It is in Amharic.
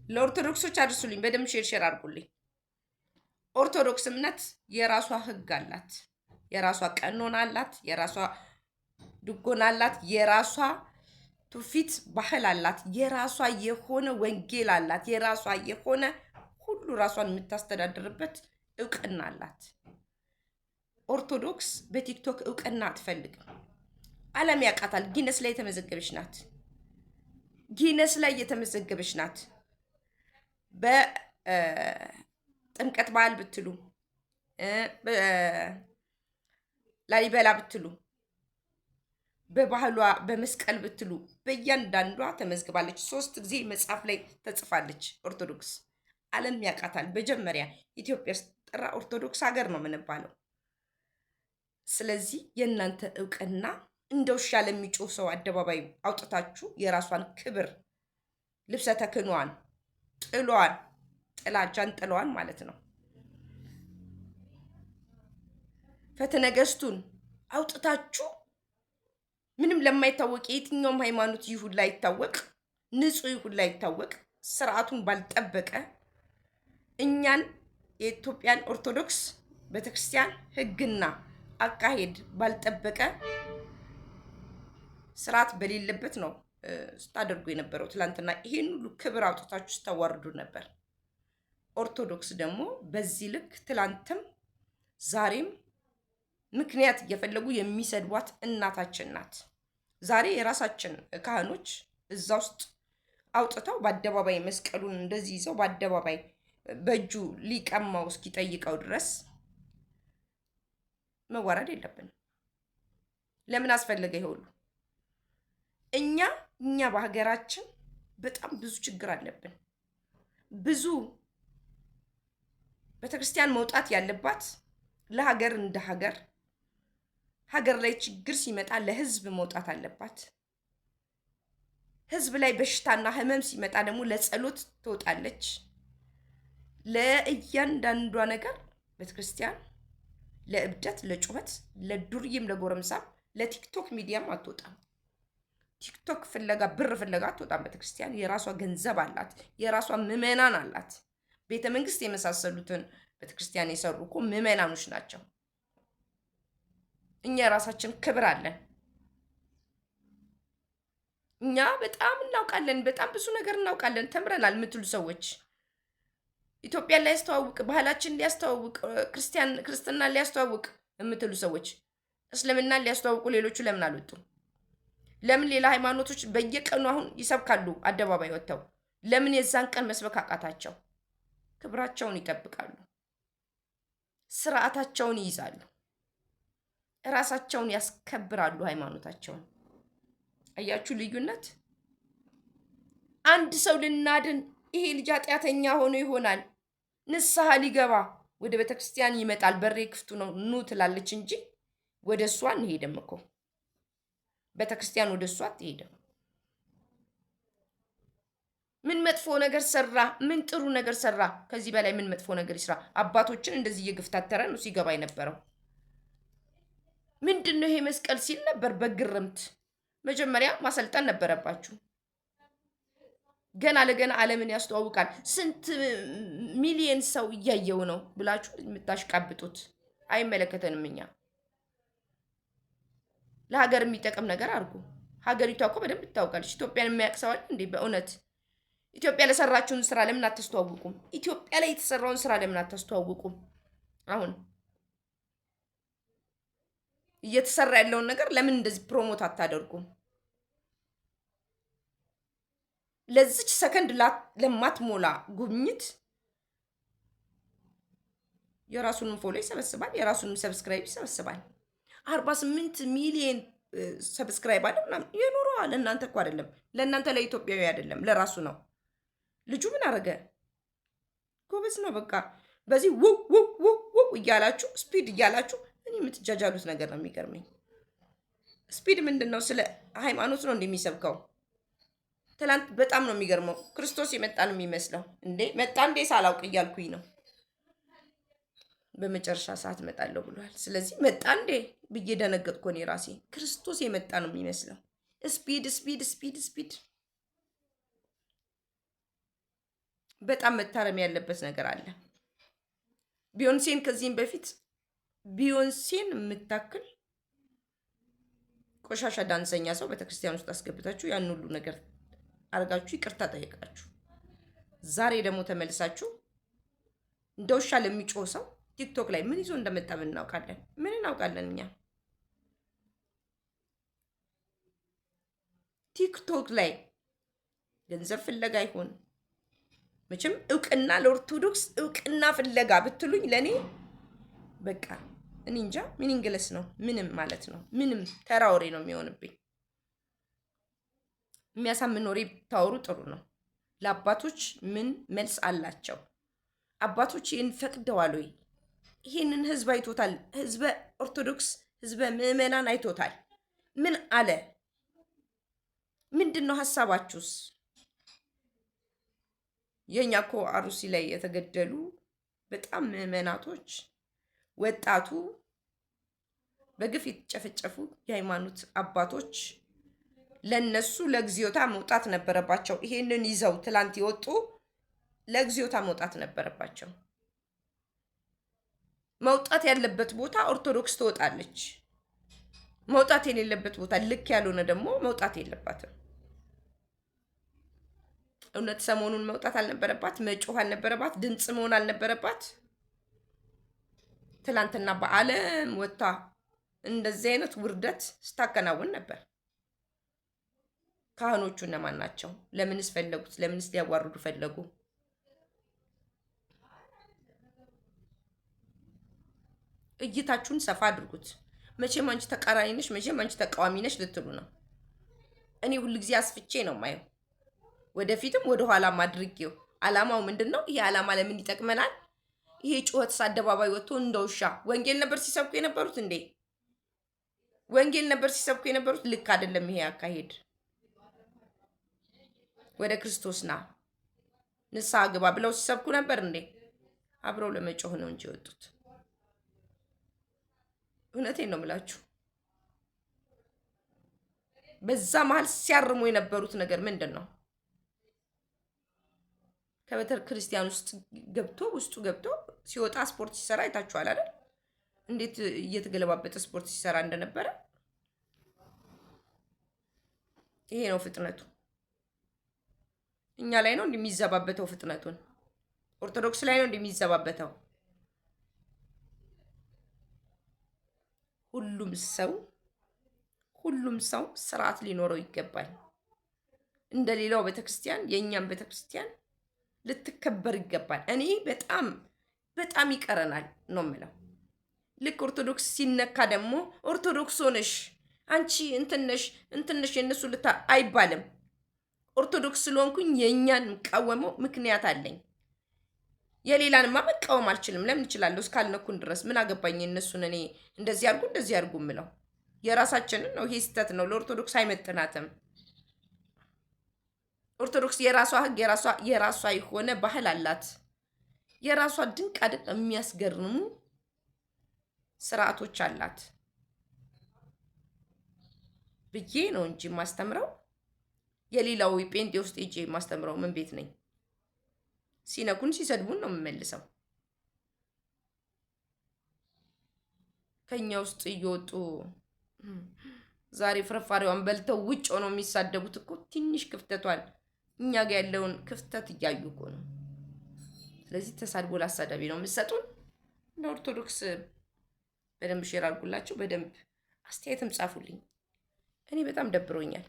ለኦርቶዶክሶች አድርሱልኝ፣ በደም ሼር አድርጉልኝ። ኦርቶዶክስ እምነት የራሷ ህግ አላት፣ የራሷ ቀኖና አላት፣ የራሷ ድጎና አላት፣ የራሷ ትውፊት ባህል አላት፣ የራሷ የሆነ ወንጌል አላት፣ የራሷ የሆነ ሁሉ ራሷን የምታስተዳድርበት እውቅና አላት። ኦርቶዶክስ በቲክቶክ እውቅና አትፈልግም። ዓለም ያውቃታል። ጊነስ ላይ የተመዘገበች ናት። ጊነስ ላይ የተመዘገበች ናት። በጥምቀት በዓል ብትሉ፣ ላሊበላ ብትሉ፣ በባህሏ በመስቀል ብትሉ በእያንዳንዷ ተመዝግባለች። 3 ጊዜ መጽሐፍ ላይ ተጽፋለች። ኦርቶዶክስ ዓለም ያውቃታል። መጀመሪያ ኢትዮጵያ ስጠራ ኦርቶዶክስ ሀገር ነው የምንባለው። ስለዚህ የእናንተ እውቅና እንደ ውሻ ለሚጮህ ሰው አደባባይ አውጥታችሁ የራሷን ክብር ልብሰ ተክህኖዋን ጥሏን ጥላጃን ጥሏን ማለት ነው ፈትነገስቱን አውጥታችሁ ምንም ለማይታወቅ የትኛውም ሃይማኖት ይሁን ላይታወቅ ንጹህ ይሁን ላይታወቅ ስርዓቱን ባልጠበቀ እኛን የኢትዮጵያን ኦርቶዶክስ ቤተክርስቲያን ህግና አካሄድ ባልጠበቀ ስርዓት በሌለበት ነው ስታደርጉ የነበረው። ትላንትና ይሄን ሁሉ ክብር አውጥታችሁ ስታዋርዱ ነበር። ኦርቶዶክስ ደግሞ በዚህ ልክ ትላንትም ዛሬም ምክንያት እየፈለጉ የሚሰድቧት እናታችን ናት። ዛሬ የራሳችን ካህኖች እዛ ውስጥ አውጥተው በአደባባይ መስቀሉን እንደዚህ ይዘው በአደባባይ በእጁ ሊቀማው እስኪጠይቀው ድረስ መዋረድ የለብንም። ለምን አስፈለገ ይሁሉ? እኛ በሀገራችን በጣም ብዙ ችግር አለብን። ብዙ ቤተክርስቲያን መውጣት ያለባት ለሀገር እንደ ሀገር ላይ ችግር ሲመጣ ለህዝብ መውጣት አለባት። ህዝብ ላይ በሽታና ህመም ሲመጣ ደግሞ ለጸሎት ትወጣለች። ለእያንዳንዷ ነገር ቤተክርስቲያን ለእብደት፣ ለጩኸት፣ ለዱርዬም፣ ለጎረምሳም፣ ለቲክቶክ ሚዲያም አትወጣም። ቲክቶክ ፍለጋ ብር ፍለጋ አትወጣም። ቤተክርስቲያን የራሷ ገንዘብ አላት፣ የራሷ ምዕመናን አላት። ቤተ መንግስት የመሳሰሉትን ቤተክርስቲያን የሰሩ እኮ ምዕመናኖች ናቸው። እኛ የራሳችን ክብር አለን። እኛ በጣም እናውቃለን፣ በጣም ብዙ ነገር እናውቃለን፣ ተምረናል የምትሉ ሰዎች ኢትዮጵያን ሊያስተዋውቅ ባህላችን ሊያስተዋውቅ ክርስትናን ሊያስተዋውቅ የምትሉ ሰዎች እስልምናን ሊያስተዋውቁ ሌሎቹ ለምን አልወጡም? ለምን ሌላ ሃይማኖቶች በየቀኑ አሁን ይሰብካሉ አደባባይ ወጥተው? ለምን የዛን ቀን መስበክ አቃታቸው? ክብራቸውን ይጠብቃሉ፣ ስርዓታቸውን ይይዛሉ፣ ራሳቸውን ያስከብራሉ፣ ሃይማኖታቸውን። አያችሁ ልዩነት? አንድ ሰው ልናድን ይሄ ልጅ ኃጢአተኛ ሆኖ ይሆናል ንስሐ ሊገባ ወደ ቤተክርስቲያን ይመጣል፣ በሬ ክፍቱ ነው ኑ ትላለች እንጂ ወደ እሷ አንሄድም እኮ። ቤተክርስቲያን ወደ እሷ አትሄድም። ምን መጥፎ ነገር ሰራ? ምን ጥሩ ነገር ሰራ? ከዚህ በላይ ምን መጥፎ ነገር ይስራ? አባቶችን እንደዚህ እየገፍታተረ ነው ሲገባ የነበረው። ምንድነው ይሄ መስቀል ሲል ነበር በግርምት። መጀመሪያ ማሰልጠን ነበረባችሁ። ገና ለገና ዓለምን ያስተዋውቃል ስንት ሚሊየን ሰው እያየው ነው ብላችሁ የምታሽቃብጡት አይመለከተንም። እኛ ለሀገር የሚጠቅም ነገር አድርጉ። ሀገሪቷ እኮ በደንብ ትታወቃለች። ኢትዮጵያን የሚያውቅ ሰው አለ እንዴ? በእውነት ኢትዮጵያ ለሰራችሁን ስራ ለምን አታስተዋውቁም? ኢትዮጵያ ላይ የተሰራውን ስራ ለምን አታስተዋውቁም? አሁን እየተሰራ ያለውን ነገር ለምን እንደዚህ ፕሮሞት አታደርጉም? ለዚች ሰከንድ ለማትሞላ ጉብኝት የራሱን ፎሎ ይሰበስባል፣ የራሱን ሰብስክራይብ ይሰበስባል። 48 ሚሊዮን ሰብስክራይብ አለ ምናምን ይኖረዋል። እናንተ እኮ አይደለም ለእናንተ ለኢትዮጵያዊ አይደለም ለራሱ ነው። ልጁ ምን አረገ? ጎበዝ ነው። በቃ በዚህ ውው እያላችሁ ስፒድ እያላችሁ እኔ የምትጃጃሉት ነገር ነው የሚገርመኝ። ስፒድ ምንድን ነው? ስለ ሃይማኖት ነው እንደሚሰብከው። ትላንት በጣም ነው የሚገርመው። ክርስቶስ የመጣ ነው የሚመስለው። እንዴ መጣ እንዴ ሳላውቅ እያልኩኝ ነው። በመጨረሻ ሰዓት መጣለሁ ብሏል። ስለዚህ መጣ እንዴ ብዬ ደነገጥኩ እኔ ራሴ። ክርስቶስ የመጣ ነው የሚመስለው። ስፒድ ስፒድ ስፒድ ስፒድ በጣም መታረም ያለበት ነገር አለ። ቢዮንሴን ከዚህም በፊት ቢዮንሴን የምታክል ቆሻሻ ዳንሰኛ ሰው ቤተክርስቲያን ውስጥ አስገብታችሁ ያን ሁሉ ነገር አርጋችሁ ይቅርታ ጠይቃችሁ፣ ዛሬ ደግሞ ተመልሳችሁ እንደ ውሻ ለሚጮህ ሰው ቲክቶክ ላይ ምን ይዞ እንደመጣ ምን እናውቃለን? ምን እናውቃለን እኛ? ቲክቶክ ላይ ገንዘብ ፍለጋ ይሆን መቼም እውቅና ለኦርቶዶክስ እውቅና ፍለጋ ብትሉኝ ለኔ በቃ እኔ እንጃ ሚኒንግለስ ነው። ምንም ማለት ነው። ምንም ተራ ወሬ ነው የሚሆንብኝ። የሚያሳምን ወሬ ብታወሩ ጥሩ ነው። ለአባቶች ምን መልስ አላቸው? አባቶች ይህን ፈቅደዋል ወይ? ይህንን ህዝብ አይቶታል። ህዝበ ኦርቶዶክስ ህዝበ ምዕመናን አይቶታል። ምን አለ? ምንድን ነው ሀሳባችሁስ? የኛ እኮ አሩሲ ላይ የተገደሉ በጣም ምዕመናቶች ወጣቱ በግፍ የተጨፈጨፉ የሃይማኖት አባቶች ለነሱ ለግዚዮታ መውጣት ነበረባቸው። ይሄንን ይዘው ትላንት ይወጡ ለግዚዮታ መውጣት ነበረባቸው። መውጣት ያለበት ቦታ ኦርቶዶክስ ትወጣለች። መውጣት የሌለበት ቦታ ልክ ያልሆነ ደግሞ መውጣት የለባትም። እውነት ሰሞኑን መውጣት አልነበረባት፣ መጮህ አልነበረባት፣ ድምፅ መሆን አልነበረባት። ትላንትና በዓለም ወጥታ እንደዚህ አይነት ውርደት ስታከናውን ነበር። ካህኖቹ እነማን ናቸው? ለምንስ ፈለጉት? ለምንስ ሊያዋርዱ ፈለጉ? እይታችሁን ሰፋ አድርጉት። መቼም አንቺ ተቃራኒ ነሽ፣ መቼም አንቺ ተቃዋሚ ነሽ ልትሉ ነው። እኔ ሁሉ ጊዜ አስፍቼ ነው ማየው፣ ወደፊትም ወደ ኋላም አድርጌው። አላማው ምንድን ነው? ይሄ አላማ ለምን ይጠቅመናል? ይሄ ጩኸትስ አደባባይ ወጥቶ እንደ ውሻ ወንጌል ነበር ሲሰብኩ የነበሩት እንዴ? ወንጌል ነበር ሲሰብኩ የነበሩት? ልክ አይደለም ይሄ አካሄድ። ወደ ክርስቶስ ና ንስሐ ግባ ብለው ሲሰብኩ ነበር እንዴ? አብረው ለመጮህ ነው እንጂ የወጡት። እውነቴን ነው የምላችሁ። በዛ መሀል ሲያርሙ የነበሩት ነገር ምንድን ነው? ከቤተ ክርስቲያን ውስጡ ገብቶ ሲወጣ ስፖርት ሲሰራ አይታችኋል አይደል? እንዴት እየተገለባበጠ ስፖርት ሲሰራ እንደነበረ። ይሄ ነው ፍጥነቱ። እኛ ላይ ነው እንደሚዘባበተው ፍጥነቱን። ኦርቶዶክስ ላይ ነው እንደሚዘባበተው። ሁሉም ሰው ስርዓት ሊኖረው ይገባል። እንደሌላው ቤተክርስቲያን የእኛም ቤተክርስቲያን ልትከበር ይገባል። እኔ በጣም ይቀረናል ነው የምለው። ልክ ኦርቶዶክስ ሲነካ ደግሞ ኦርቶዶክስ ሆነሽ አንቺ እንትነሽ የነሱ አይባልም። ኦርቶዶክስ ስለሆንኩኝ የእኛን የምቃወመው ምክንያት አለኝ። የሌላንማ መቃወም አልችልም። ለምን እችላለሁ? እስካልነኩን ድረስ ምን አገባኝ? የእነሱን እኔ እንደዚህ አድርጉ የምለው የራሳችንን ነው። ይሄ ስህተት ነው። ለኦርቶዶክስ አይመጥናትም። ኦርቶዶክስ የራሷ ሕግ የራሷ የሆነ ባህል አላት። የራሷ ድንቅ ድንቅ የሚያስገርሙ ስርዓቶች አላት ብዬ ነው እንጂ ማስተምረው። የሌላው ጴንጤ ውስጥ ሄጄ ማስተምረው ምን ቤት ነኝ? ሲነኩን ሲሰድቡን ነው የምመልሰው። ከኛ ውስጥ እየወጡ ዛሬ ፍርፋሪዋን በልተው ውጭ ሆነው የሚሳደቡት እኮ ትንሽ ክፍተቷን እኛ ጋር ያለውን ክፍተት እያዩ እኮ ነው። ስለዚህ ተሳድቦ ላሳዳቢ ነው የምትሰጡን። ለኦርቶዶክስ በደንብ ሼር አድርጉላችሁ። በደንብ አስተያየትም ጻፉልኝ። እኔ በጣም ደብሮኛል።